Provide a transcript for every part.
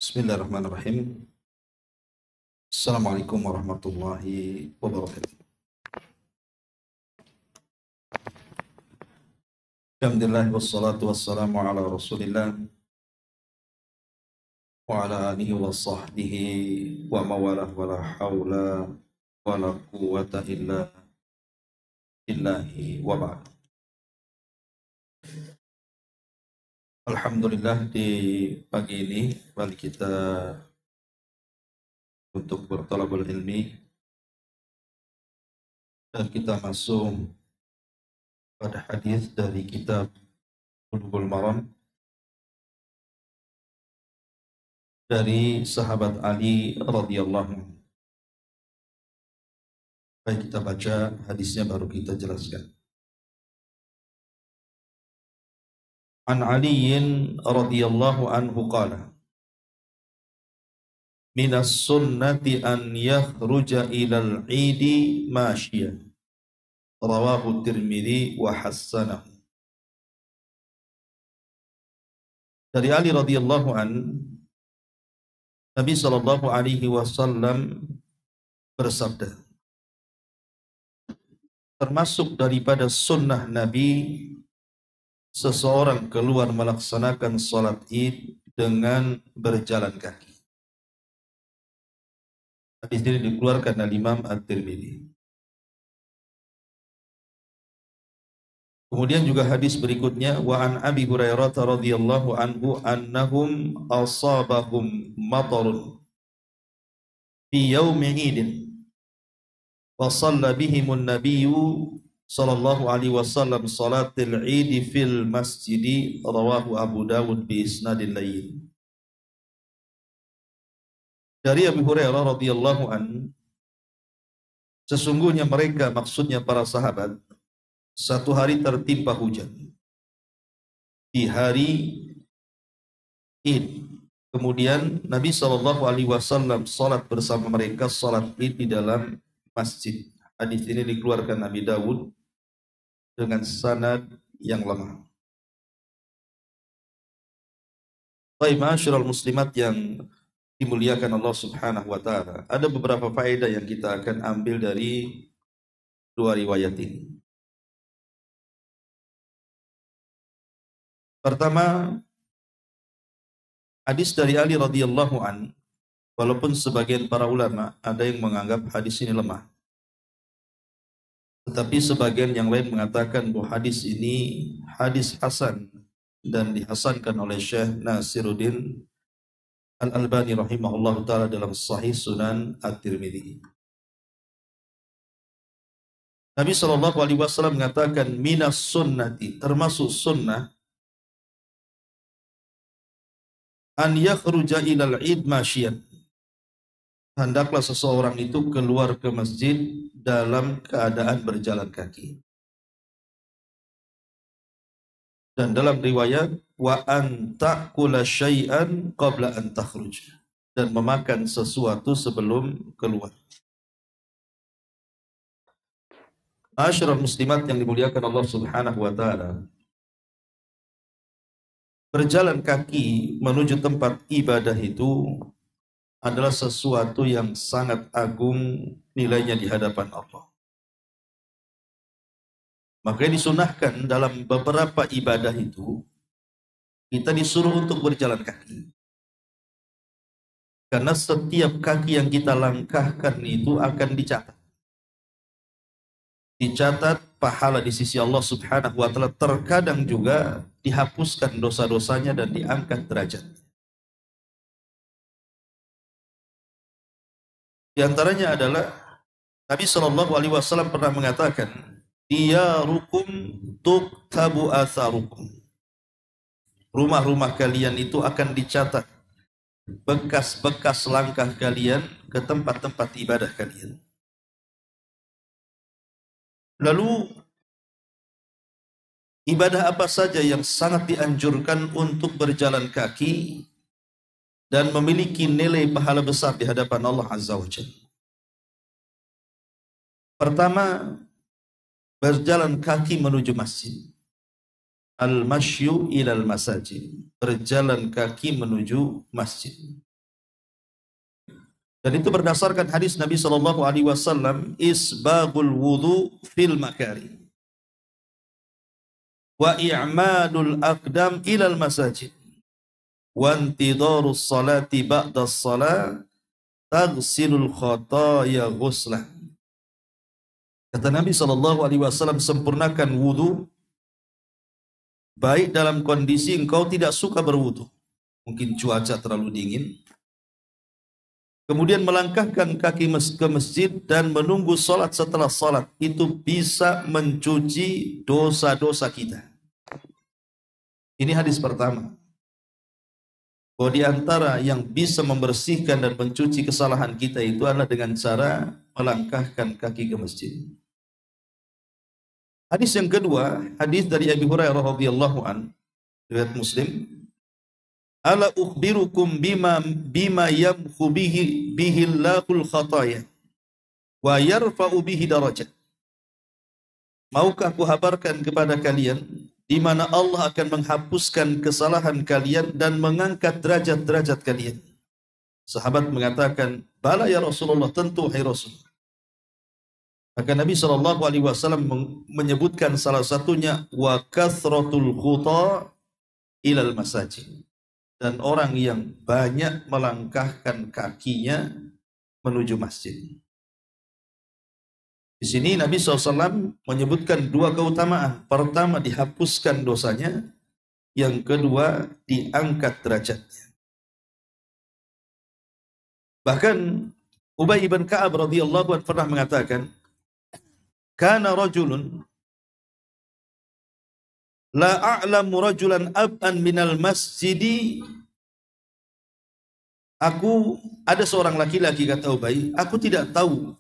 Bismillahirrahmanirrahim. Assalamualaikum warahmatullahi wabarakatuh. Alhamdulillah wassalatu wassalamu ala Rasulillah wa ala alihi wa sahbihi wa mawalah wa la hawla wa la quwwata illa billahi wa ba'd. Alhamdulillah di pagi ini kembali kita untuk bertolabul ilmi dan kita masuk pada hadis dari kitab Bulughul Maram dari sahabat Ali radhiyallahu anhu. Baik, kita baca hadisnya baru kita jelaskan. An Aliyin radhiyallahu anhu qala minas sunnati an yakhruja ilal idi masyian rawahu Tirmidzi wa hassanahu. Dari Ali radhiyallahu an, Nabi sallallahu alaihi wasallam bersabda, termasuk daripada sunnah Nabi seseorang keluar melaksanakan salat Id dengan berjalan kaki. Hadis ini dikeluarkan oleh Imam At-Tirmidzi. Kemudian juga hadis berikutnya, wa an Abi Hurairah radhiyallahu anhu annahum asabahum matarun fi yaumi idin wa shalla bihimun nabiyyu sallallahu alaihi wasallam salatil Id fil masjid, rawahu Abu Dawud bi isnadin layyin. Dari Abu Hurairah radhiyallahu an, sesungguhnya mereka, maksudnya para sahabat, satu hari tertimpa hujan di hari Id. Kemudian Nabi sallallahu alaihi wasallam salat bersama mereka salat Id di dalam masjid. Hadis ini dikeluarkan Abi Dawud dengan sanad yang lemah. Baik, ma'asyiral muslimat yang dimuliakan Allah Subhanahu wa taala, ada beberapa faedah yang kita akan ambil dari dua riwayat ini. Pertama, hadis dari Ali radhiyallahu an, walaupun sebagian para ulama ada yang menganggap hadis ini lemah, tetapi sebagian yang lain mengatakan bahwa hadis ini hadis hasan dan dihasankan oleh Syekh Nasiruddin Al-Albani rahimahullah ta'ala dalam Sahih Sunan At-Tirmidzi. Nabi SAW mengatakan minas sunnati, termasuk sunnah, an yakhruja ilal id masyian, hendaklah seseorang itu keluar ke masjid dalam keadaan berjalan kaki. Dan dalam riwayat, wa an ta'kula syai'an qabla an takhruj, dan memakan sesuatu sebelum keluar. Ma'asyiral muslimat yang dimuliakan Allah Subhanahu wa taala, berjalan kaki menuju tempat ibadah itu adalah sesuatu yang sangat agung nilainya di hadapan Allah. Maka disunahkan dalam beberapa ibadah itu kita disuruh untuk berjalan kaki. Karena setiap kaki yang kita langkahkan itu akan dicatat. Dicatat pahala di sisi Allah Subhanahu wa taala, terkadang juga dihapuskan dosa-dosanya dan diangkat derajat. Di antaranya adalah Nabi sallallahu alaihi wasallam pernah mengatakan, diyarukum tuktabu atharukum. Rumah-rumah kalian itu akan dicatat bekas-bekas langkah kalian ke tempat-tempat ibadah kalian. Lalu ibadah apa saja yang sangat dianjurkan untuk berjalan kaki dan memiliki nilai pahala besar di hadapan Allah Azza wa Jalla? Pertama, berjalan kaki menuju masjid. Al-masyu ilal masajid, berjalan kaki menuju masjid. Dan itu berdasarkan hadis Nabi Shallallahu Alaihi Wasallam, isbagul wudu fil makari, wa i'madul aqdam ilal masajid, wa intidarus salati ba'das salat, taghsilul khataya ghuslah. Kata Nabi Shallallahu Alaihi Wasallam, sempurnakan wudu baik dalam kondisi engkau tidak suka berwudu, mungkin cuaca terlalu dingin, kemudian melangkahkan kaki ke masjid dan menunggu salat setelah salat, itu bisa mencuci dosa-dosa kita. Ini hadis pertama. Bahwa di antara yang bisa membersihkan dan mencuci kesalahan kita itu adalah dengan cara melangkahkan kaki ke masjid. Hadis yang kedua, hadis dari Abi Hurairah radhiyallahu an, riwayat Muslim. Ala ukhbirukum bima yamhu bihi Allahul khataya wa yarfa'u bihi darajat. Maukah aku habarkan kepada kalian di mana Allah akan menghapuskan kesalahan kalian dan mengangkat derajat-derajat kalian? Sahabat mengatakan, bala ya Rasulullah, tentu hai Rasul. Maka Nabi Shallallahu Alaihi Wasallam menyebutkan salah satunya, wa kathratul khuta ilal masajid, dan orang yang banyak melangkahkan kakinya menuju masjid. Di sini Nabi SAW menyebutkan dua keutamaan. Pertama, dihapuskan dosanya. Yang kedua, diangkat derajatnya. Bahkan Ubay ibn Ka'ab radhiyallahu anhu pernah mengatakan, kana rajulun la a'lamu rajulan ab'an minal masjidi. Ada seorang laki-laki, kata Ubay, aku tidak tahu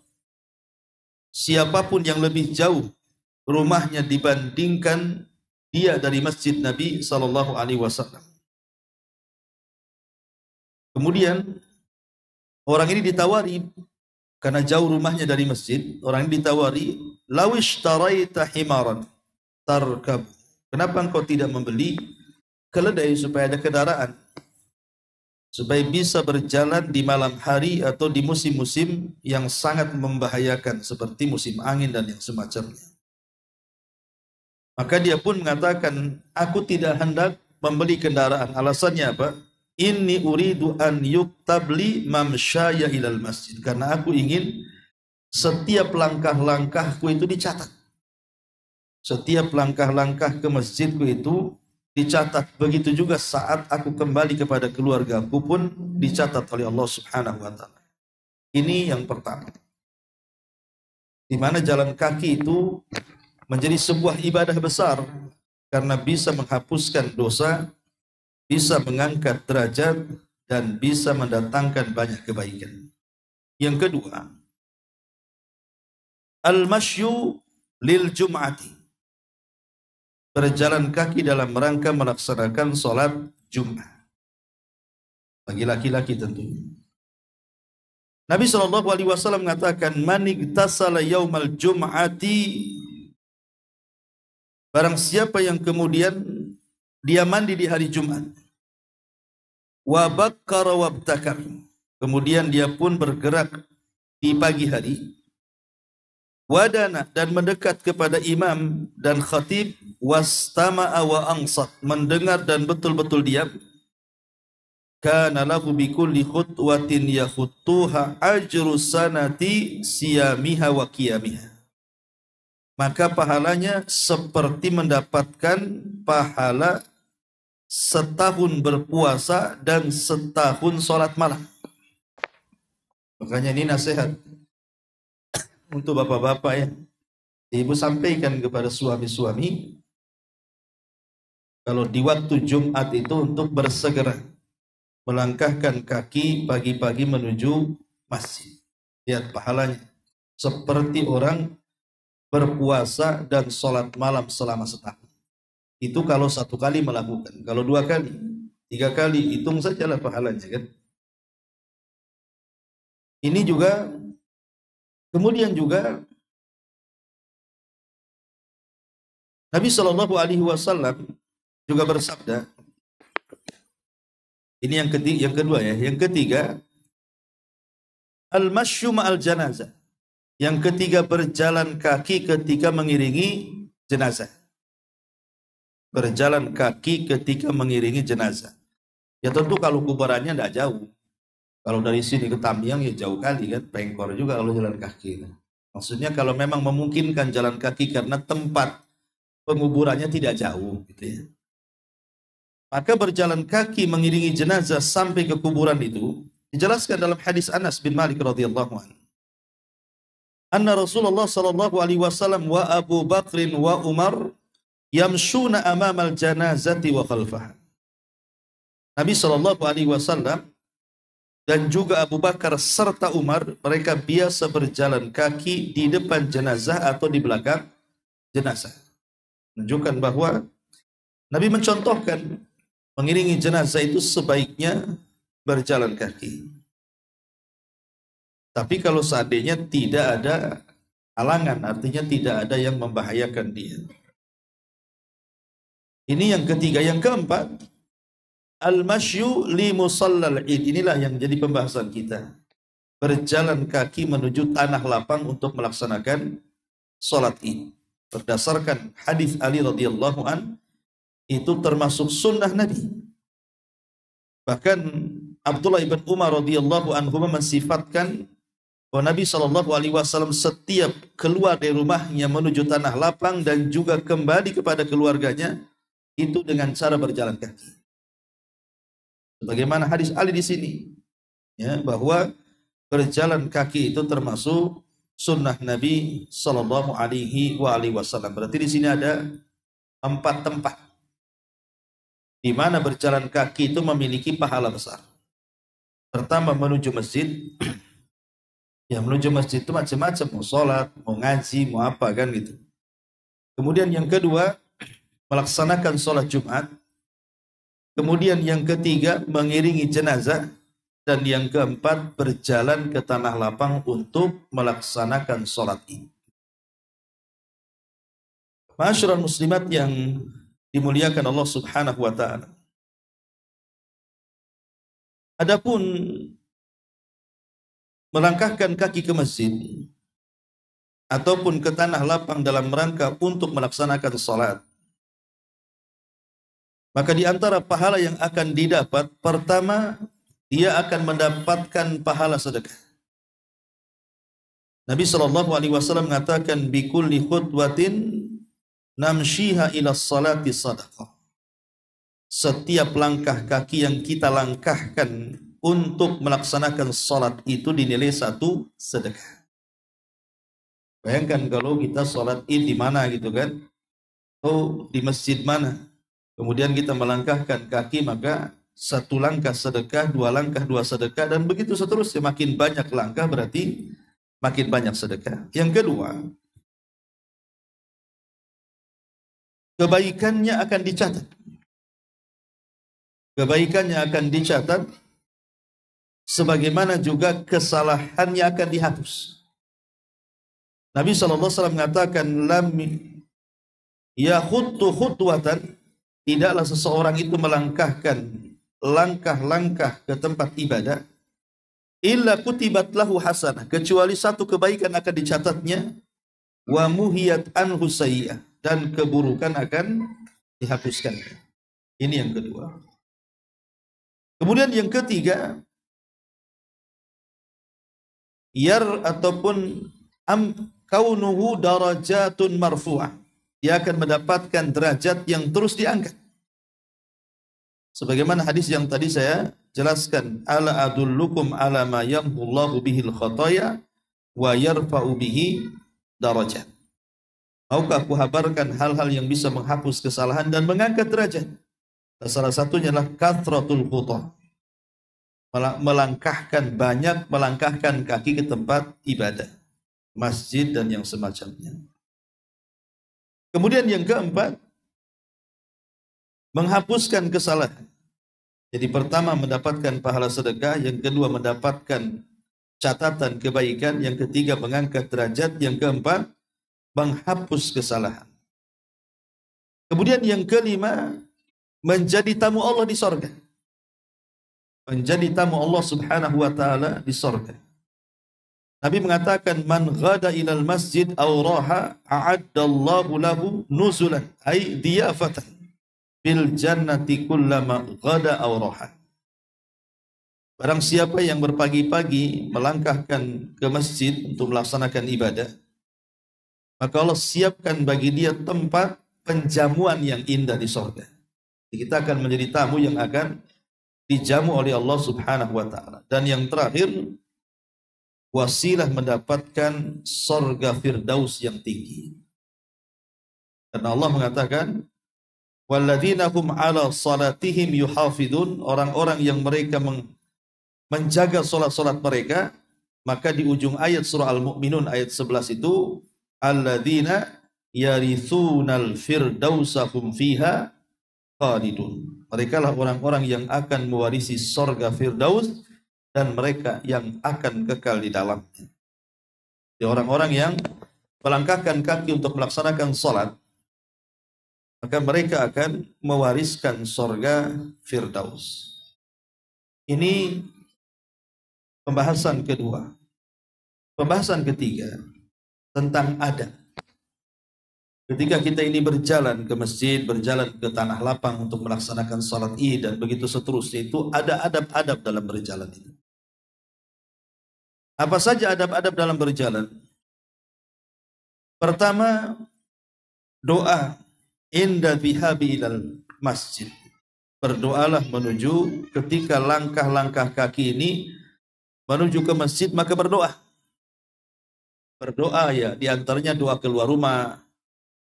siapapun yang lebih jauh rumahnya dibandingkan dia dari masjid Nabi Sallallahu Alaihi Wasallam. Kemudian orang ini ditawari, karena jauh rumahnya dari masjid, orang ini ditawari, lawish taraita himaran tarkab. Kenapa engkau tidak membeli keledai supaya ada kendaraan, supaya bisa berjalan di malam hari atau di musim-musim yang sangat membahayakan seperti musim angin dan yang semacamnya. Maka dia pun mengatakan, aku tidak hendak membeli kendaraan. Alasannya apa? Inni uridu an yuktabli mamsyaya ilal masjid. Karena aku ingin setiap langkah-langkahku itu dicatat. Setiap langkah-langkah ke masjidku itu dicatat. Begitu juga saat aku kembali kepada keluargaku pun dicatat oleh Allah Subhanahu wa Ta'ala. Ini yang pertama, di mana jalan kaki itu menjadi sebuah ibadah besar karena bisa menghapuskan dosa, bisa mengangkat derajat, dan bisa mendatangkan banyak kebaikan. Yang kedua, al-masyu lil jum'ati, berjalan kaki dalam rangka melaksanakan sholat Jumat. Bagi laki-laki tentunya. Nabi Shallallahu Alaihi Wasallam mengatakan, man igtasala yaumal jum'ati, barang siapa yang kemudian dia mandi di hari Jumat, wa bakkara wabtakar, kemudian dia pun bergerak di pagi hari, wadana, dan mendekat kepada imam dan khatib, wastama'a wa ansat, mendengar dan betul-betul diam, kana lahu bikulli khutwatin yakhuttuha ajru sanati siyamiha wa qiyamiha, maka pahalanya seperti mendapatkan pahala setahun berpuasa dan setahun sholat malam. Makanya ini nasihat untuk bapak-bapak ya. Ibu sampaikan kepada suami-suami, kalau di waktu Jumat itu untuk bersegera melangkahkan kaki pagi-pagi menuju masjid. Lihat pahalanya. Seperti orang berpuasa dan sholat malam selama setahun. Itu kalau satu kali melakukan. Kalau dua kali, tiga kali, hitung sajalah pahalanya kan. Ini juga, kemudian juga Nabi Shallallahu Alaihi Wasallam juga bersabda, ini yang kedua ya. Yang ketiga, Al-masyu ma'al janazah. Yang ketiga, berjalan kaki ketika mengiringi jenazah. Berjalan kaki ketika mengiringi jenazah. Ya tentu kalau kuburannya tidak jauh. Kalau dari sini ke Tamiang ya jauh kali kan, pengkor juga kalau jalan kaki. Maksudnya kalau memang memungkinkan jalan kaki karena tempat penguburannya tidak jauh gitu ya. Maka berjalan kaki mengiringi jenazah sampai ke kuburan itu dijelaskan dalam hadis Anas bin Malik radhiyallahu anhu. Anna Rasulullah sallallahu alaihi wasallam wa Abu Bakrin wa Umar yamshuna amamal janazati wa khalfaha. Nabi sallallahu alaihi wasallam dan juga Abu Bakar serta Umar, mereka biasa berjalan kaki di depan jenazah atau di belakang jenazah. Menunjukkan bahwa Nabi mencontohkan mengiringi jenazah itu sebaiknya berjalan kaki. Tapi kalau seandainya tidak ada halangan, artinya tidak ada yang membahayakan dia. Ini yang ketiga. Yang keempat, al-masyu li musallal id. Inilah yang jadi pembahasan kita. Berjalan kaki menuju tanah lapang untuk melaksanakan sholat id. Berdasarkan hadis Ali radhiyallahu an, itu termasuk sunnah Nabi. Bahkan Abdullah ibn Umar radhiyallahu anhu mensifatkan bahwa Nabi Shallallahu alaihi wasallam setiap keluar dari rumahnya menuju tanah lapang dan juga kembali kepada keluarganya itu dengan cara berjalan kaki. Sebagaimana hadis Ali di sini, ya, bahwa berjalan kaki itu termasuk sunnah Nabi Shallallahu alaihi wasallam. Berarti di sini ada 4 tempat di mana berjalan kaki itu memiliki pahala besar. Pertama, menuju masjid. Ya, menuju masjid itu macam-macam, mau sholat, mau ngaji, mau apa kan gitu. Kemudian yang kedua, melaksanakan sholat Jumat. Kemudian yang ketiga, mengiringi jenazah. Dan yang keempat, berjalan ke tanah lapang untuk melaksanakan sholat ini. Ma'asyiral muslimat yang dimuliakan Allah subhanahu wa ta'ala. Adapun melangkahkan kaki ke masjid ataupun ke tanah lapang dalam rangka untuk melaksanakan salat, maka di antara pahala yang akan didapat, pertama, dia akan mendapatkan pahala sedekah. Nabi sallallahu alaihi wasallam mengatakan, bi kulli khutwatin namshiha ila salati sadaqah. Setiap langkah kaki yang kita langkahkan untuk melaksanakan salat itu dinilai 1 sedekah. Bayangkan kalau kita salat id di mana gitu kan? Oh, di masjid mana? Kemudian kita melangkahkan kaki, maka 1 langkah sedekah, 2 langkah 2 sedekah, dan begitu seterusnya. Makin banyak langkah berarti makin banyak sedekah. Yang kedua, kebaikannya akan dicatat. Kebaikannya akan dicatat, sebagaimana juga kesalahannya akan dihapus. Nabi SAW mengatakan, lam yakhuttu khutwatan, tidaklah seseorang itu melangkahkan langkah-langkah ke tempat ibadah, illa kutibat lahu hasanah, kecuali 1 kebaikan akan dicatatnya, wa muhiyat anhu sayyi'ah, dan keburukan akan dihapuskan. Ini yang kedua. Kemudian yang ketiga, ataupun kaunuhu darajatun marfu'ah, dia akan mendapatkan derajat yang terus diangkat. Sebagaimana hadis yang tadi saya jelaskan, ala adullukum ala ma yamhullahu bihil khataya wa yarfa'u bihi darajat. Maukah aku habarkan hal-hal yang bisa menghapus kesalahan dan mengangkat derajat? Salah satunya adalah kathratul khutah, melangkahkan kaki ke tempat ibadah, masjid dan yang semacamnya. Kemudian yang keempat, menghapuskan kesalahan. Jadi pertama mendapatkan pahala sedekah, yang kedua mendapatkan catatan kebaikan, yang ketiga mengangkat derajat, yang keempat menghapus kesalahan. Kemudian yang kelima, menjadi tamu Allah di sorga. Menjadi tamu Allah subhanahu wa ta'ala di sorga. Nabi mengatakan, man ghada ilal masjid aw raha a'addallahu lahu nuzulan ay diyafatan fil jannati kullama ghada aw raha. Barang siapa yang berpagi-pagi melangkahkan ke masjid untuk melaksanakan ibadah, maka Allah siapkan bagi dia tempat penjamuan yang indah di surga. Kita akan menjadi tamu yang akan dijamu oleh Allah Subhanahu wa taala. Dan yang terakhir, wasilah mendapatkan surga firdaus yang tinggi. Karena Allah mengatakan, walladzina hum ala salatihim yuhafidun, orang-orang yang mereka menjaga salat-salat mereka, maka di ujung ayat surah Al-Mu'minun ayat 11 itu, alladzina yarithunal firdausa hum fiha khalidun. Mereka lah orang-orang yang akan mewarisi surga firdaus dan mereka yang akan kekal di dalamnya. Di orang-orang yang melangkahkan kaki untuk melaksanakan salat, maka mereka akan mewariskan surga firdaus. Ini pembahasan kedua. Pembahasan ketiga tentang adab. Ketika kita ini berjalan ke masjid, berjalan ke tanah lapang untuk melaksanakan salat Id dan begitu seterusnya, itu ada adab-adab dalam berjalan itu. Apa saja adab-adab dalam berjalan? Pertama, doa inda dhihabi ilal masjid. Berdoalah menuju ketika langkah-langkah kaki ini menuju ke masjid, maka berdoa. Berdoa ya, diantaranya doa keluar rumah.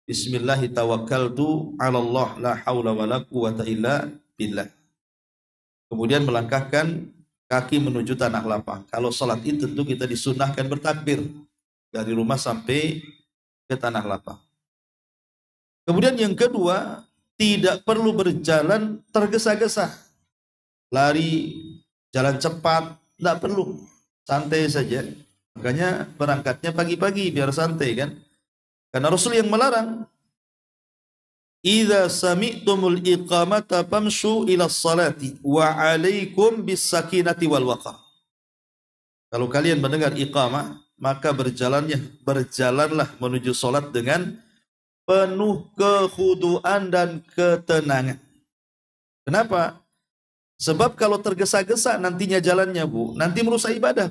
Bismillahi tawakkaltu ala Allah la hawla wa la quwata illa billah. Kemudian melangkahkan kaki menuju tanah lapang. Kalau salat itu tentu kita disunahkan bertakbir dari rumah sampai ke tanah lapang. Kemudian yang kedua, tidak perlu berjalan tergesa-gesa. Lari, jalan cepat, tidak perlu. Santai saja. Makanya berangkatnya pagi-pagi biar santai kan. Karena Rasul yang melarang, idza sami'tumul iqamata famshu ila salati wa 'alaikum bis sakinati wal waqar. Kalau kalian mendengar iqamah, maka berjalanlah menuju salat dengan penuh kekhuduan dan ketenangan. Kenapa? Sebab kalau tergesa-gesa nantinya jalannya, Bu, nanti merusak ibadah.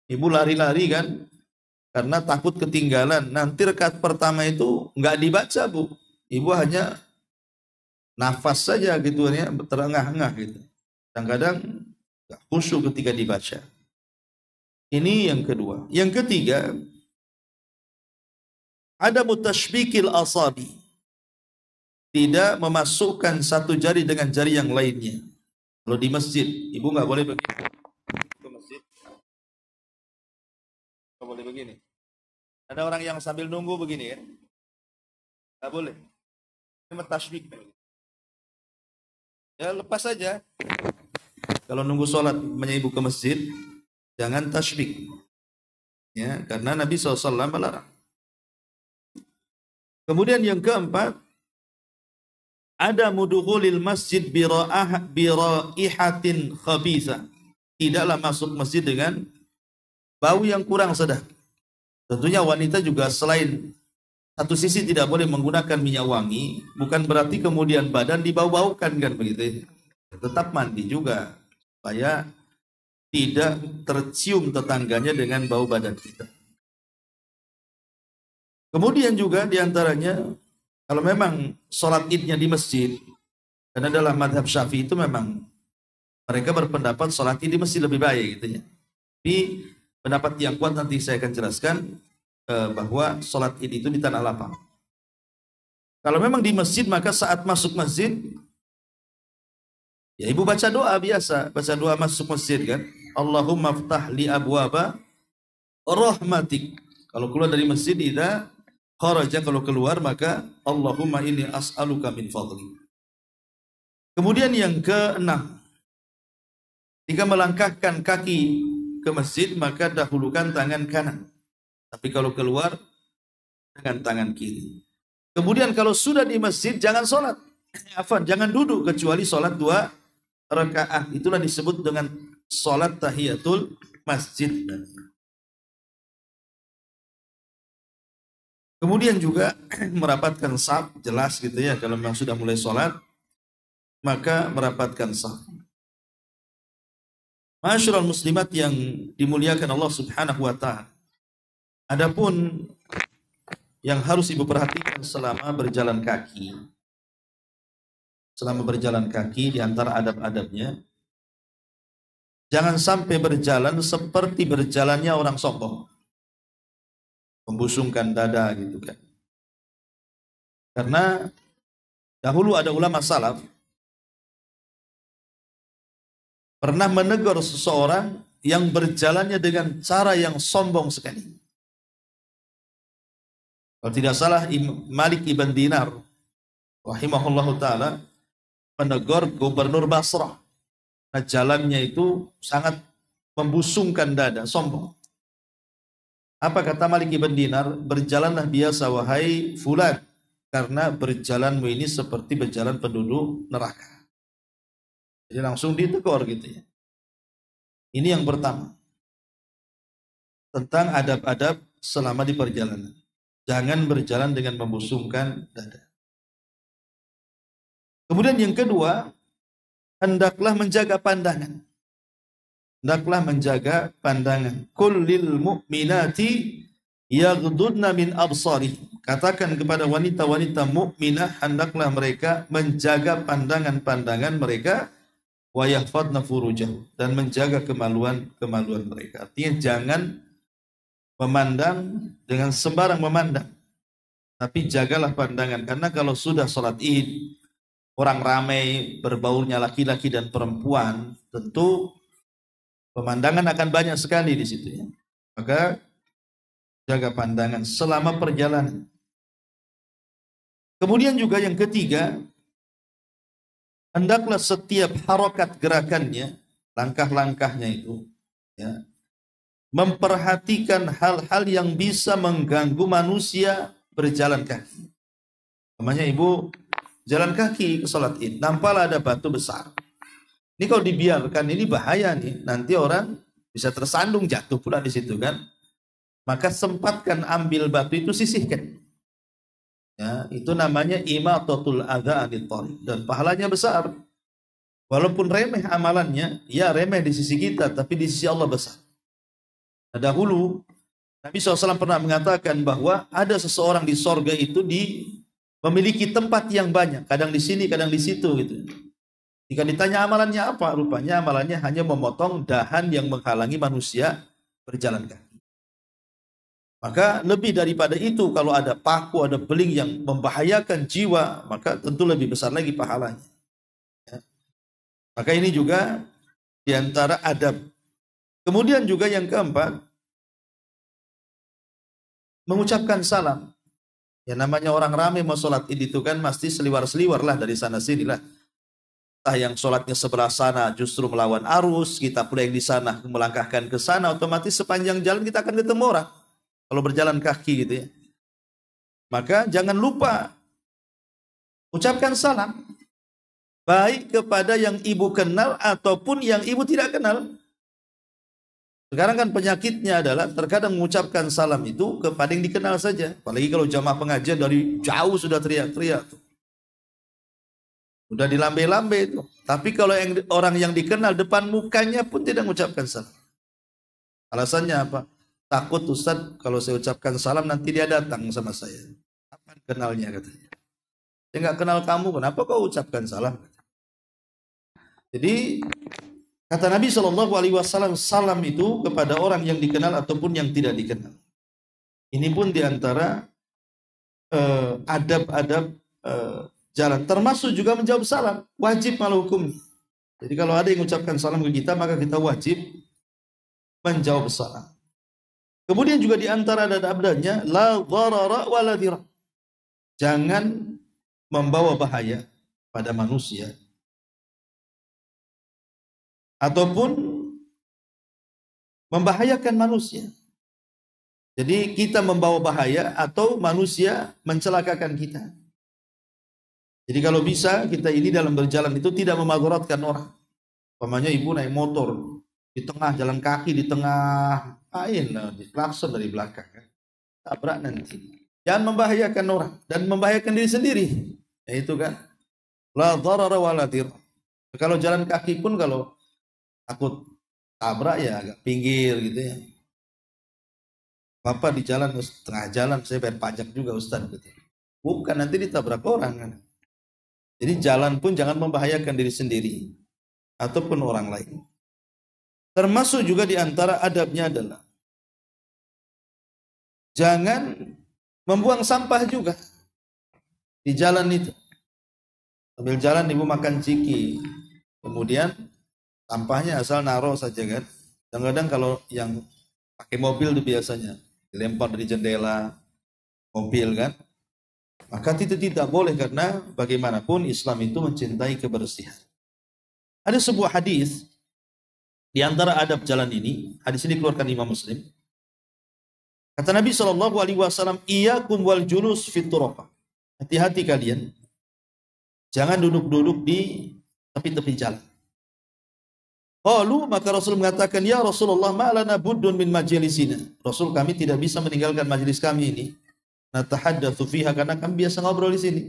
Ibu lari-lari kan, karena takut ketinggalan. Nanti rakaat pertama itu nggak dibaca, Bu. Ibu hanya nafas saja gitu ya, terengah-engah gitu. Kadang-kadang nggak khusyuk ketika dibaca. Ini yang kedua. Yang ketiga, ada mutashbikil asabi. Tidak memasukkan satu jari dengan jari yang lainnya. Kalau di masjid, ibu nggak boleh begini. Ke masjid, nggak boleh begini. Ada orang yang sambil nunggu begini kan? Nggak boleh. Ini mutashbik. Ya lepas saja. Kalau nunggu sholat ibu ke masjid, jangan tashbik. Ya, karena Nabi SAW melarang. Kemudian yang keempat, ada mudukhulil masjid biraihatin khabitha. Tidaklah masuk masjid dengan bau yang kurang sedap. Tentunya wanita juga selain satu sisi tidak boleh menggunakan minyak wangi, bukan berarti kemudian badan dibau-baukan kan begitu. Tetap mandi juga supaya tidak tercium tetangganya dengan bau badan kita. Kemudian juga diantaranya, kalau memang sholat idnya di masjid, karena dalam madhab Syafi'i itu memang mereka berpendapat sholat id di masjid lebih baik gitu ya. Tapi pendapat yang kuat nanti saya akan jelaskan bahwa sholat id itu di tanah lapang. Kalau memang di masjid, maka saat masuk masjid, ya ibu baca doa biasa, baca doa masuk masjid kan. Allahumma ftah li abwaba rahmatik. Kalau keluar dari masjid, idza kharaja, kalau keluar maka Allahumma inni as'aluka min fadli. Kemudian yang keenam, jika melangkahkan kaki ke masjid, maka dahulukan tangan kanan. Tapi kalau keluar, dengan tangan kiri. Kemudian kalau sudah di masjid, jangan sholat. Jangan duduk kecuali sholat 2 rakaat. Itulah disebut dengan sholat tahiyatul masjid. Kemudian juga merapatkan saf, jelas gitu ya, kalau memang sudah mulai sholat, maka merapatkan saf. Masyarul muslimat yang dimuliakan Allah Subhanahu wa taala. Adapun yang harus ibu perhatikan selama berjalan kaki. Selama berjalan kaki di antara adab-adabnya, jangan sampai berjalan seperti berjalannya orang sombong. Membusungkan dada gitu kan. Karena dahulu ada ulama salaf pernah menegur seseorang yang berjalannya dengan cara yang sombong sekali. Kalau tidak salah Malik ibn Dinar rahimahullahu taala menegur gubernur Basrah. Nah, jalannya itu sangat membusungkan dada, sombong. Apa kata Malik ibn Dinar? Berjalanlah biasa wahai fulan, karena berjalanmu ini seperti berjalan penduduk neraka. Jadi langsung ditegur gitu ya. Ini yang pertama. Tentang adab-adab selama di perjalanan. Jangan berjalan dengan membusungkan dada. Kemudian yang kedua, hendaklah menjaga pandangan. Hendaklah menjaga pandangan. Kullil mu'minati yaghdudna min absarihim. Katakan kepada wanita-wanita mukminah, hendaklah mereka menjaga pandangan-pandangan mereka, wa yahfadna furujahum, dan menjaga kemaluan mereka. Artinya jangan memandang dengan sembarang memandang, tapi jagalah pandangan. Karena kalau sudah sholat id, orang ramai, berbaurnya laki-laki dan perempuan, tentu pemandangan akan banyak sekali di situ ya. Maka jaga pandangan selama perjalanan. Kemudian juga yang ketiga, hendaklah setiap harokat gerakannya, langkah-langkahnya itu, ya, memperhatikan hal-hal yang bisa mengganggu manusia berjalan kaki. Namanya ibu jalan kaki ke sholat id, nampaklah ada batu besar. Ini kalau dibiarkan ini bahaya nih, nanti orang bisa tersandung, jatuh pula di situ kan. Maka sempatkan ambil batu itu, sisihkan. Ya, itu namanya imatatul adza anit thariq, dan pahalanya besar. Walaupun remeh amalannya, ya remeh di sisi kita, tapi di sisi Allah besar. Nah, dahulu Nabi SAW pernah mengatakan bahwa ada seseorang di sorga itu memiliki tempat yang banyak, kadang di sini, kadang di situ gitu. Jika ditanya amalannya apa, rupanya amalannya hanya memotong dahan yang menghalangi manusia berjalan kaki. Maka lebih daripada itu, kalau ada paku, ada beling yang membahayakan jiwa, maka tentu lebih besar lagi pahalanya. Ya. Maka ini juga diantara adab. Kemudian juga yang keempat, mengucapkan salam. Ya namanya orang ramai mau sholat id itu kan pasti seliwar-seliwar lah dari sana sini lah. Entah yang sholatnya sebelah sana justru melawan arus, kita pula yang di sana melangkahkan ke sana, otomatis sepanjang jalan kita akan ketemu orang. Kalau berjalan kaki gitu ya. Maka jangan lupa ucapkan salam. Baik kepada yang ibu kenal ataupun yang ibu tidak kenal. Sekarang kan penyakitnya adalah terkadang mengucapkan salam itu kepada yang dikenal saja. Apalagi kalau jamaah pengajian dari jauh sudah teriak-teriak. Udah dilambe-lambe itu. Tapi kalau orang yang dikenal depan mukanya pun tidak mengucapkan salam. Alasannya apa? Takut Ustaz kalau saya ucapkan salam nanti dia datang sama saya. Apa kenalnya katanya? Saya nggak kenal kamu, kenapa kau ucapkan salam? Jadi kata Nabi SAW, salam itu kepada orang yang dikenal ataupun yang tidak dikenal. Ini pun diantara adab-adab jalan. Termasuk juga menjawab salam. Wajib malah hukum. Jadi kalau ada yang mengucapkan salam ke kita, maka kita wajib menjawab salam. Kemudian juga diantara adab-adabnya, la dharara wa la dhirar. Jangan membawa bahaya pada manusia. Ataupun membahayakan manusia. Jadi kita membawa bahaya atau manusia mencelakakan kita. Jadi kalau bisa kita ini dalam berjalan itu tidak memadaratkan orang. Umpamanya ibu naik motor di tengah jalan kaki, di tengah di klakson dari belakang kan. Tabrak nanti. Jangan membahayakan orang dan membahayakan diri sendiri. Itu kan. La dharara wa la dirar. Kalau jalan kaki pun kalau takut tabrak ya agak pinggir gitu ya. Bapak di jalan setengah jalan saya bayar pajak juga Ustaz gitu. Bukan, nanti ditabrak orang kan. Jadi jalan pun jangan membahayakan diri sendiri ataupun orang lain. Termasuk juga di antara adabnya adalah jangan membuang sampah juga di jalan itu. Sambil jalan ibu makan ciki, kemudian sampahnya asal naruh saja kan. Kadang-kadang kalau yang pakai mobil itu biasanya dilempar dari jendela mobil kan. Maka itu tidak boleh karena bagaimanapun Islam itu mencintai kebersihan. Ada sebuah hadis di antara adab jalan ini, hadis ini dikeluarkan Imam Muslim. Kata Nabi SAW, iyyakum wal julus fit turaqah. Hati-hati kalian, jangan duduk-duduk di tepi-tepi jalan. Qalu, maka Rasul mengatakan, ya Rasulullah, ma'lana buddun min majlisina. Rasul, kami tidak bisa meninggalkan majlis kami ini. Natahaddatsu fiha, karena kami biasa ngobrol di sini.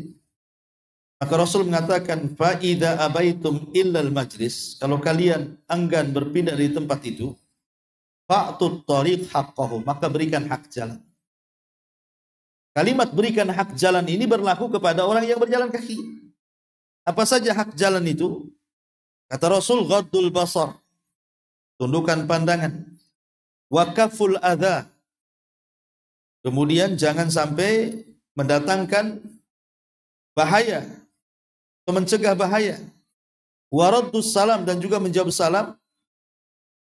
Maka Rasul mengatakan, fa idza abaitum illal majlis, kalau kalian enggan berpindah dari tempat itu, fa'tut tariq haqqahu, maka berikan hak jalan. Kalimat berikan hak jalan ini berlaku kepada orang yang berjalan kaki. Apa saja hak jalan itu? Kata Rasul, ghaddul basar, tundukkan pandangan, wa kaful adza, kemudian jangan sampai mendatangkan bahaya atau mencegah bahaya, waraddus salam, dan juga menjawab salam,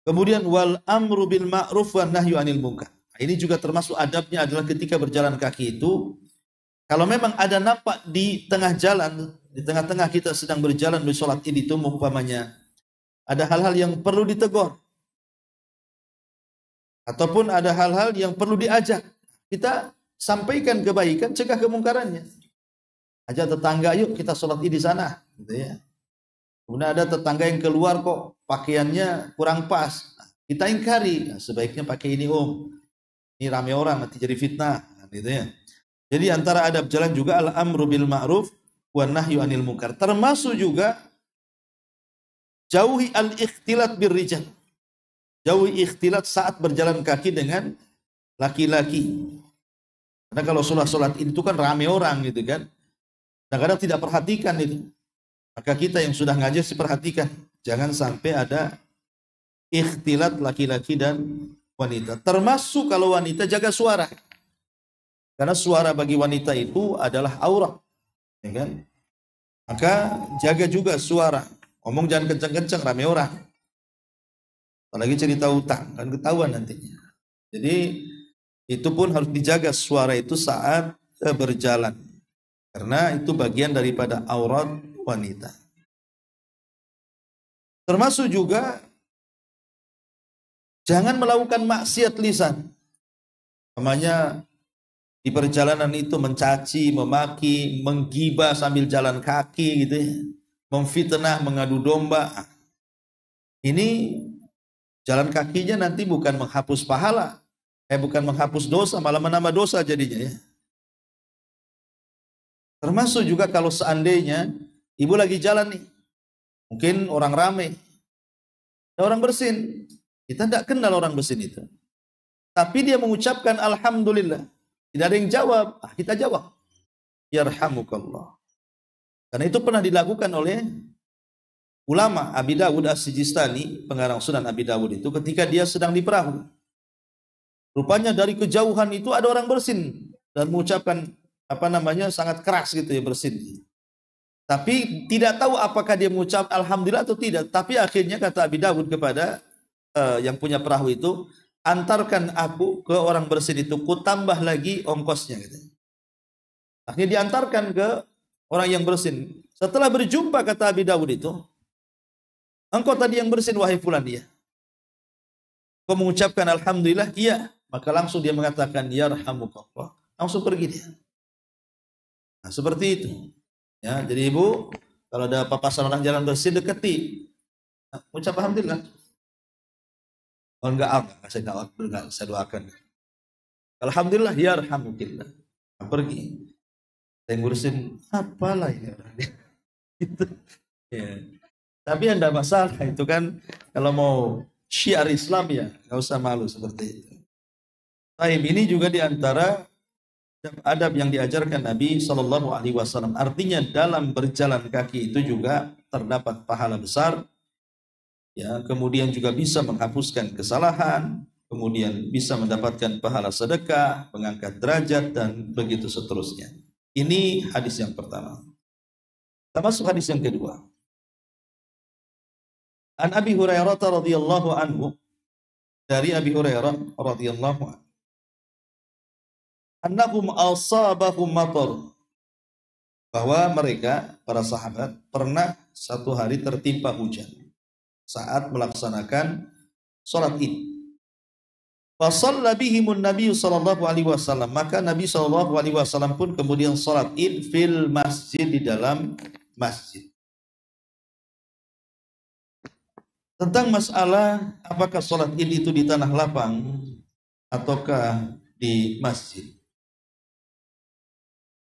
kemudian wal amru bil ma'ruf wan nahyu anil munkar. Ini juga termasuk adabnya adalah ketika berjalan kaki itu, kalau memang ada nampak di tengah jalan, di tengah-tengah kita sedang berjalan di sholat Id itu umpamanya ada hal-hal yang perlu ditegur ataupun ada hal-hal yang perlu diajak, kita sampaikan kebaikan, cegah kemungkarannya. Ajak tetangga, yuk kita sholat Id di sana, gitu ya. Kemudian ada tetangga yang keluar kok pakaiannya kurang pas, kita ingkari, nah, sebaiknya pakai ini om, ini rame orang nanti jadi fitnah, gitu ya. Jadi antara adab jalan juga al-amru bil ma'ruf wan nahyu anil munkar. Termasuk juga jauhi al-ikhtilat bir rijal. Jauhi ikhtilat saat berjalan kaki dengan laki-laki. Karena kalau sholat itu kan rame orang gitu kan. Kadang-kadang tidak perhatikan itu. Maka kita yang sudah ngajar perhatikan. Jangan sampai ada ikhtilat laki-laki dan wanita. Termasuk kalau wanita jaga suara. Karena suara bagi wanita itu adalah aurat. Ya kan? Maka jaga juga suara. Ngomong jangan kencang-kencang, rame orang. Apalagi cerita utang, kan ketahuan nantinya. Jadi itu pun harus dijaga suara itu saat berjalan. Karena itu bagian daripada aurat wanita. Termasuk juga jangan melakukan maksiat lisan. Namanya di perjalanan itu mencaci, memaki, menggibah sambil jalan kaki gitu ya. Memfitnah, mengadu domba. Ini jalan kakinya nanti bukan menghapus pahala, bukan menghapus dosa, malah menambah dosa jadinya ya. Termasuk juga kalau seandainya ibu lagi jalan nih, mungkin orang ramai, ada orang bersin, kita tidak kenal orang bersin itu, tapi dia mengucapkan alhamdulillah, tidak ada yang jawab, kita jawab, yarhamukallah. Karena itu pernah dilakukan oleh ulama Abi Dawud As-Sijistani, pengarang Sunan Abi Dawud itu, ketika dia sedang di perahu. Rupanya dari kejauhan itu ada orang bersin dan mengucapkan sangat keras gitu ya, bersin. Tapi tidak tahu apakah dia mengucap alhamdulillah atau tidak. Tapi akhirnya kata Abi Dawud kepada yang punya perahu itu, antarkan aku ke orang bersin itu, ku tambah lagi ongkosnya gitu. Akhirnya diantarkan ke orang yang bersin. Setelah berjumpa kata Abi Dawud itu, engkau tadi yang bersin wahai fulan, dia. Kau mengucapkan alhamdulillah? Iya. Maka langsung dia mengatakan yarhamukallah. Langsung pergi dia. Nah, seperti itu. Ya, jadi ibu, kalau ada papasan orang jalan bersin, deketi. Nah, ucap alhamdulillah. Oh enggak, saya doakan. Alhamdulillah yarhamukillah. pergi. Saya ngurusin apalah ini orang dia. Gitu. Ya. Tapi yang tidak masalah itu kan kalau mau syiar Islam ya nggak usah malu seperti itu. Taib ini juga diantara adab yang diajarkan Nabi Shallallahu Alaihi Wasallam. Artinya dalam berjalan kaki itu juga terdapat pahala besar, ya. Kemudian juga bisa menghapuskan kesalahan, kemudian bisa mendapatkan pahala sedekah, mengangkat derajat dan begitu seterusnya. Ini hadis yang pertama. Kita masuk hadis yang kedua. An Abi Hurairah radhiyallahu anhu, dari Abi Hurairah radhiyallahu anhu, annahum asabahum matar, bahwa mereka para sahabat pernah satu hari tertimpa hujan saat melaksanakan salat Id. Fa shalla bihimun Nabi sallallahu alaihi wasallam, maka Nabi sallallahu alaihi wasallam pun kemudian salat Id fil masjid, di dalam masjid. Tentang masalah apakah salat Id itu di tanah lapang ataukah di masjid.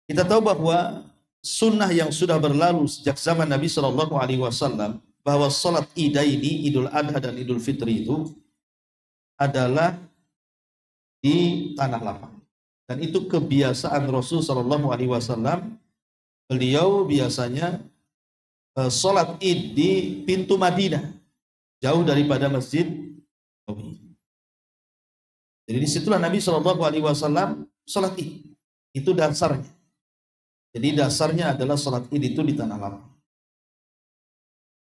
Kita tahu bahwa sunnah yang sudah berlalu sejak zaman Nabi Shallallahu Alaihi Wasallam bahwa salat Idaini, Idul Adha dan Idul Fitri itu adalah di tanah lapang. Dan itu kebiasaan Rasul Shallallahu Alaihi Wasallam. Beliau biasanya salat Id di pintu Madinah, jauh daripada Masjid Nabawi. Jadi disitulah Nabi Shallallahu Alaihi Wasallam salat Id. Itu dasarnya. Jadi dasarnya adalah salat Id itu di tanah lapang.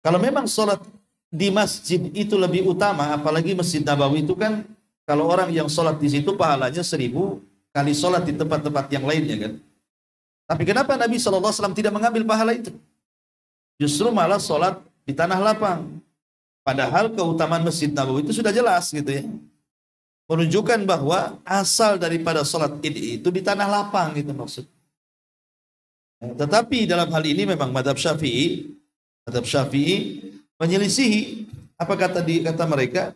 Kalau memang salat di masjid itu lebih utama, apalagi Masjid Nabawi itu kan kalau orang yang salat di situ pahalanya 1000 kali salat di tempat-tempat yang lainnya kan. Tapi kenapa Nabi SAW tidak mengambil pahala itu? Justru malah salat di tanah lapang. Padahal keutamaan Masjid Nabawi itu sudah jelas gitu ya. Menunjukkan bahwa asal daripada salat Id itu di tanah lapang gitu maksud. Tetapi dalam hal ini memang madhab Syafi'i menyelisihi. Apa kata mereka?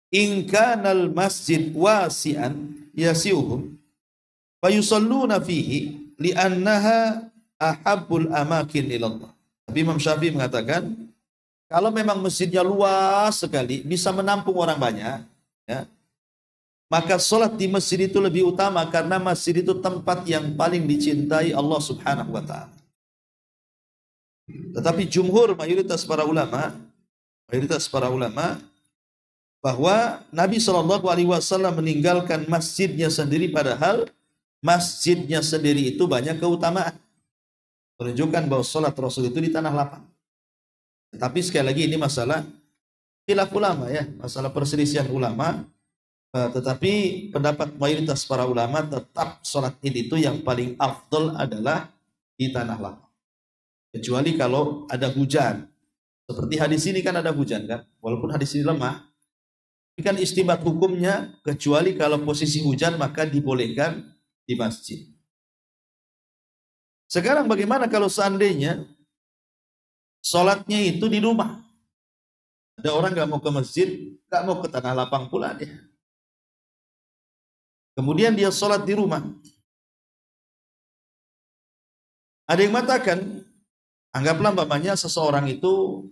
In kanal masjid wasi'an yasi'uhum fa yusalluna fihi li'annaha ahabbul amakin ilallah. Tapi Imam Syafi'i mengatakan kalau memang masjidnya luas sekali, bisa menampung orang banyak, ya, maka sholat di masjid itu lebih utama karena masjid itu tempat yang paling dicintai Allah Subhanahu wa Ta'ala. Tetapi jumhur mayoritas para ulama bahwa Nabi Shallallahu Alaihi Wasallam meninggalkan masjidnya sendiri, padahal masjidnya sendiri itu banyak keutamaan, menunjukkan bahwa sholat Rasul itu di tanah lapang. Tetapi sekali lagi ini masalah khilaf ulama ya, masalah perselisihan ulama. Tetapi pendapat mayoritas para ulama tetap sholat Id itu yang paling afdal adalah di tanah lapang. Kecuali kalau ada hujan. Seperti hadis ini kan ada hujan kan, walaupun hadis ini lemah. Tapi kan istimbat hukumnya, kecuali kalau posisi hujan maka dibolehkan di masjid. Sekarang bagaimana kalau seandainya sholatnya itu di rumah? Ada orang gak mau ke masjid, gak mau ke tanah lapang pula dia. Kemudian dia sholat di rumah. Ada yang mengatakan, anggaplah umpamanya seseorang itu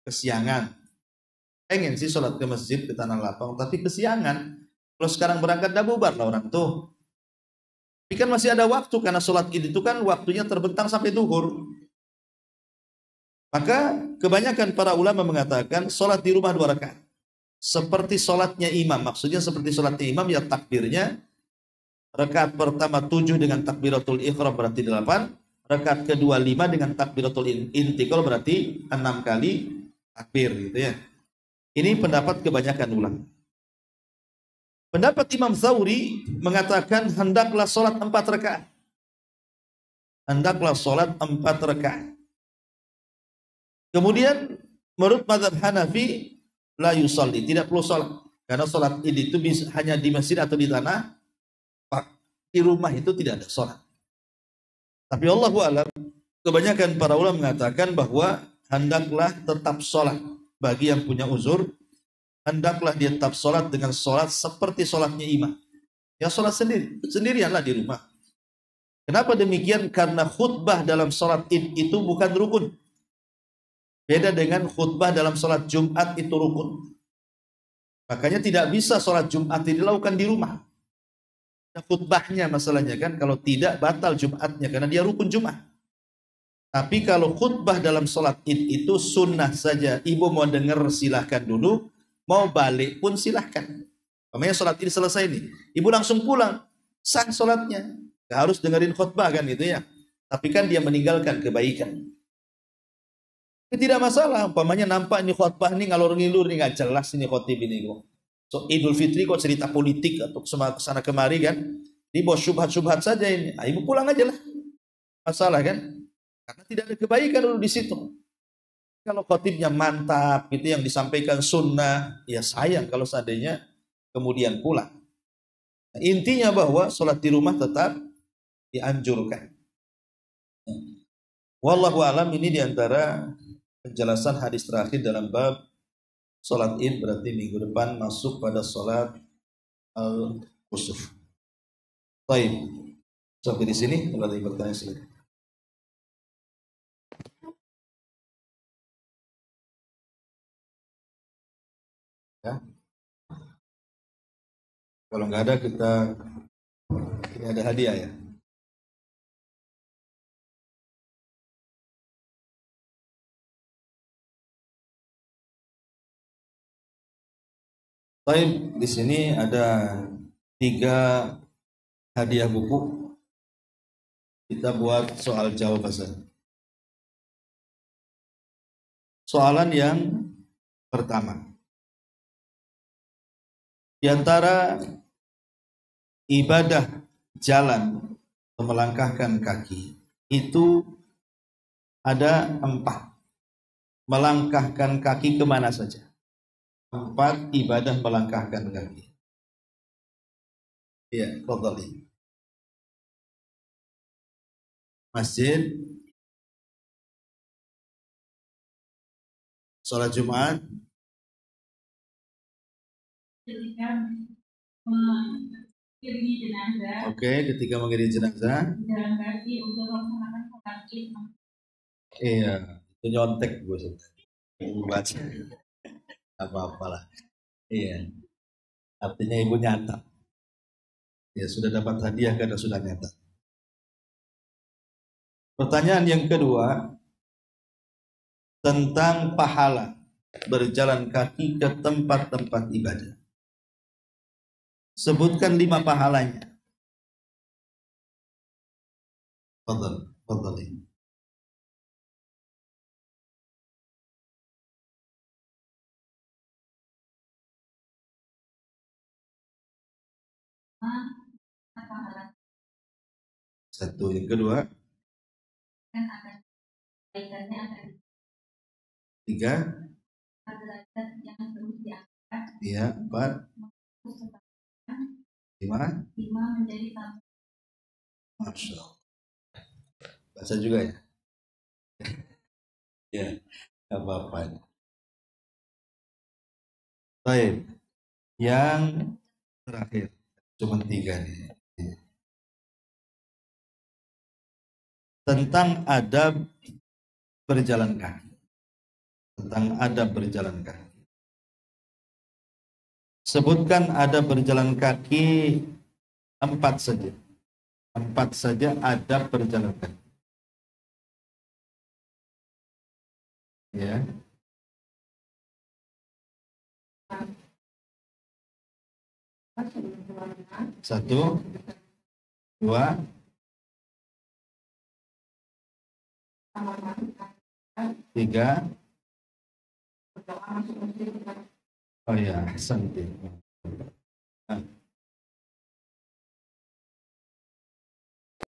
kesiangan. Pengen sih sholat ke masjid, ke tanah lapang, tapi kesiangan. Kalau sekarang berangkat dah bubar lah orang tuh. Tapi kan masih ada waktu, karena sholat Id itu kan waktunya terbentang sampai zuhur. Maka kebanyakan para ulama mengatakan sholat di rumah 2 rakaat. Seperti sholatnya imam. Maksudnya seperti sholatnya imam ya takbirnya. Rakaat pertama 7 dengan takbiratul ihram berarti 8. Rakaat kedua 5 dengan takbiratul intiqal berarti 6 kali takbir gitu ya. Ini pendapat kebanyakan ulama. Pendapat Imam Tsauri mengatakan hendaklah sholat 4 rakaat. Hendaklah sholat 4 rakaat. Kemudian menurut mazhab Hanafi la yusalli, tidak perlu sholat. Karena sholat Id itu hanya di masjid atau di tanah. Di rumah itu tidak ada sholat. Tapi Allahu a'lam, kebanyakan para ulama mengatakan bahwa hendaklah tetap sholat. Bagi yang punya uzur, hendaklah dia tetap sholat dengan sholat seperti sholatnya imam. Ya sholat sendirianlah di rumah. Kenapa demikian? Karena khutbah dalam sholat id itu bukan rukun. Beda dengan khutbah dalam sholat Jumat itu rukun. Makanya tidak bisa sholat Jumat dilakukan di rumah. Khutbahnya masalahnya kan, kalau tidak batal Jumatnya karena dia rukun Jumat. Tapi kalau khutbah dalam sholat id itu sunnah saja. Ibu mau dengar silahkan dulu, mau balik pun silahkan. Namanya sholat id selesai nih, ibu langsung pulang, sah sholatnya. Gak harus dengerin khutbah kan gitu ya. Tapi kan dia meninggalkan kebaikan. Tidak masalah, umpamanya nampak ini khutbah ini ngalor ngilur nih, gak jelas ini khotib ini kok. So, Idul Fitri kok cerita politik atau kesana kemari kan. Ini bos syubhat-syubhat saja ini. Nah, ibu pulang aja lah. Masalah kan? Karena tidak ada kebaikan dulu di situ. Kalau khotibnya mantap, itu yang disampaikan sunnah, ya sayang kalau seandainya kemudian pulang. Nah, intinya bahwa sholat di rumah tetap dianjurkan. Wallahu alam, ini diantara penjelasan hadis terakhir dalam bab sholat id, berarti minggu depan masuk pada sholat al-kusuf. Baik, sampai di sini. Kalau ada pertanyaan silakan. Ya. Kalau nggak ada, kita ini ada hadiah ya. Baik, di sini ada 3 hadiah buku. Kita buat soal jawab saja. Soalan yang pertama, di antara ibadah jalan atau melangkahkan kaki itu ada 4. Melangkahkan kaki kemana saja? 4 ibadah melangkahkan kaki. Iya, tafadhali. Masjid, sholat Jumat, ketika mengiringi jenazah. Oke, ketika mengiringi jenazah. Jalan kaki untuk melaksanakan sholat Id. Iya, itu nyontek gue baca. Apa-apalah. Iya. Artinya ibu nyata. Ya, sudah dapat hadiah karena sudah nyata. Pertanyaan yang kedua tentang pahala berjalan kaki ke tempat-tempat ibadah. Sebutkan 5 pahalanya. Fadhal. Satu, yang kedua. Tiga. Iya, 4. 5. Masya Allah. Baca juga ya. Ya, nggak apa-apa. Baik, yang terakhir, cuma 3 nih. Tentang adab berjalan kaki. Tentang adab berjalan kaki. Sebutkan adab berjalan kaki 4 saja. 4 saja adab berjalan kaki. Ya. Satu, 2, 3. Oh ya, santai.